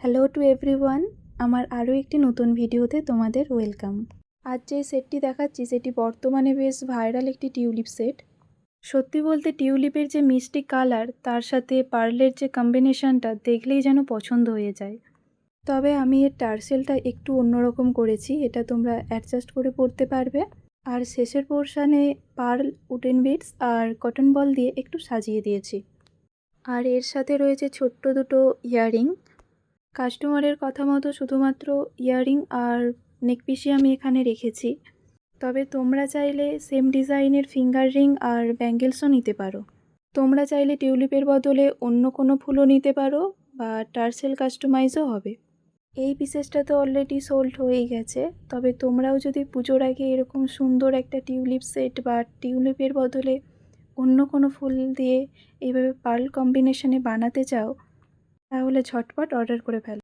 Hello to everyone, আমার আরও একটি নতুন ভিডিওতে তোমাদের ওয়েলকাম। আজ যে সেটটি দেখাচ্ছি সেটি বর্তমানে বেশ ভাইরাল একটি টিউলিপ সেট। সত্যি বলতে টিউলিপের যে মিষ্টি কালার তার সাথে পার্লের যে কম্বিনেশনটা দেখলেই যেন পছন্দ হয়ে যায়। তবে আমি এর টার্সেলটা একটু অন্যরকম করেছি, এটা তোমরা অ্যাডজাস্ট করে পরতে পারবে। আর শেষের পোর্শানে পার্ল, উডেন বিডস আর কটন বল দিয়ে একটু সাজিয়ে দিয়েছি। আর এর সাথে রয়েছে ছোট্ট দুটো ইয়াররিং। কাস্টমারের কথা মতো শুধুমাত্র ইয়াররিং আর নেকপিসই আমি এখানে রেখেছি। তবে তোমরা চাইলে সেম ডিজাইনের ফিঙ্গার রিং আর ব্যাঙ্গেলসও নিতে পারো। তোমরা চাইলে টিউলিপের বদলে অন্য কোনো ফুলও নিতে পারো বা টার্সেল কাস্টমাইজও হবে। এই পিসেসটা তো অলরেডি সোল্ড হয়েই গেছে, তবে তোমরাও যদি পুজোর আগে এরকম সুন্দর একটা টিউলিপ সেট বা টিউলিপের বদলে অন্য কোনো ফুল দিয়ে এইভাবে পার্ল কম্বিনেশনে বানাতে চাও তাহলে ঝটপট অর্ডার করে ফেলো।